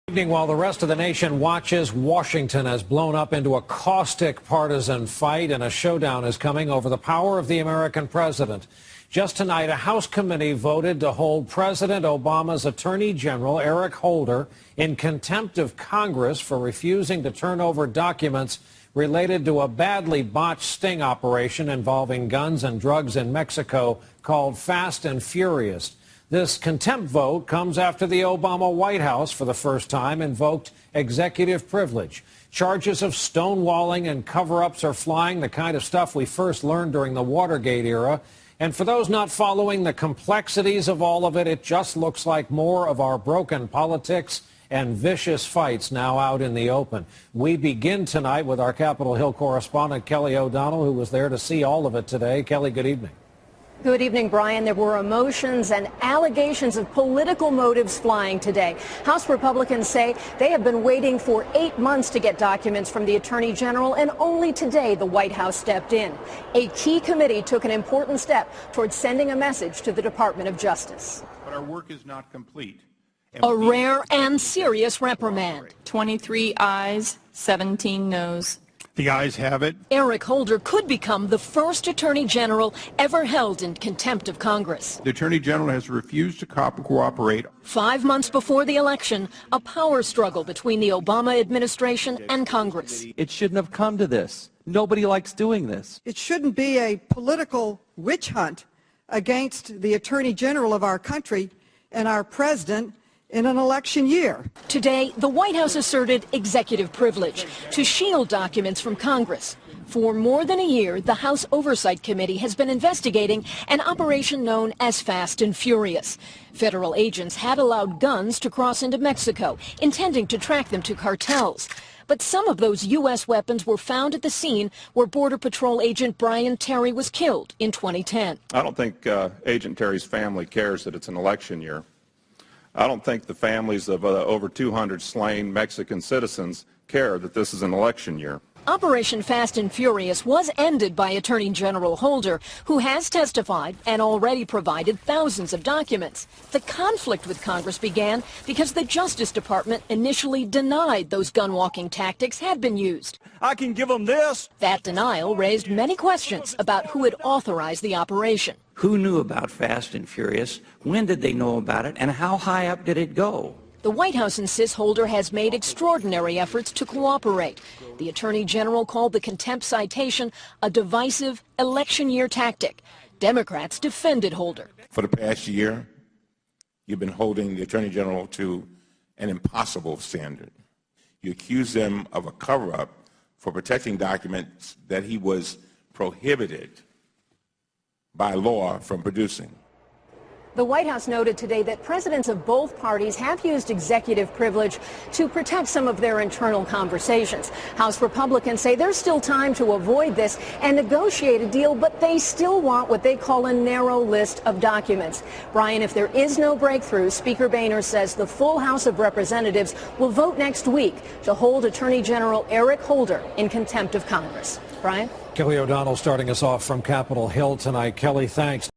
Evening, while the rest of the nation watches, Washington has blown up into a caustic partisan fight, and a showdown is coming over the power of the American president. Just tonight, a House committee voted to hold President Obama's Attorney General Eric Holder in contempt of Congress for refusing to turn over documents related to a badly botched sting operation involving guns and drugs in Mexico called Fast and Furious. This contempt vote comes after the Obama White House, for the first time, invoked executive privilege. Charges of stonewalling and cover-ups are flying, the kind of stuff we first learned during the Watergate era. And for those not following the complexities of all of it, it just looks like more of our broken politics and vicious fights now out in the open. We begin tonight with our Capitol Hill correspondent, Kelly O'Donnell, who was there to see all of it today. Kelly, good evening. Good evening, Brian. There were emotions and allegations of political motives flying today. House Republicans say they have been waiting for 8 months to get documents from the Attorney General, and only today the White House stepped in. A key committee took an important step towards sending a message to the Department of Justice. But our work is not complete. A rare and serious reprimand. 23 ayes, 17 noes. The ayes have it. Eric Holder could become the first Attorney General ever held in contempt of Congress. The Attorney General has refused to cooperate. 5 months before the election, a power struggle between the Obama administration and Congress. It shouldn't have come to this. Nobody likes doing this. It shouldn't be a political witch hunt against the Attorney General of our country and our president in an election year. Today, the White House asserted executive privilege to shield documents from Congress. For more than a year, the House Oversight Committee has been investigating an operation known as Fast and Furious. Federal agents had allowed guns to cross into Mexico, intending to track them to cartels. But some of those U.S. weapons were found at the scene where Border Patrol agent Brian Terry was killed in 2010. I don't think Agent Terry's family cares that it's an election year. I don't think the families of over 200 slain Mexican citizens care that this is an election year. Operation Fast and Furious was ended by Attorney General Holder, who has testified and already provided thousands of documents. The conflict with Congress began because the Justice Department initially denied those gun-walking tactics had been used. I can give them this. That denial raised many questions about who had authorized the operation. Who knew about Fast and Furious? When did they know about it? And how high up did it go? The White House insists Holder has made extraordinary efforts to cooperate. The Attorney General called the contempt citation a divisive election year tactic. Democrats defended Holder. For the past year, you've been holding the Attorney General to an impossible standard. You accuse them of a cover-up for protecting documents that he was prohibited by law from producing. The White House noted today that presidents of both parties have used executive privilege to protect some of their internal conversations. House Republicans say there's still time to avoid this and negotiate a deal, but they still want what they call a narrow list of documents. Brian, if there is no breakthrough, Speaker Boehner says the full House of Representatives will vote next week to hold Attorney General Eric Holder in contempt of Congress. Brian? Kelly O'Donnell starting us off from Capitol Hill tonight. Kelly, thanks.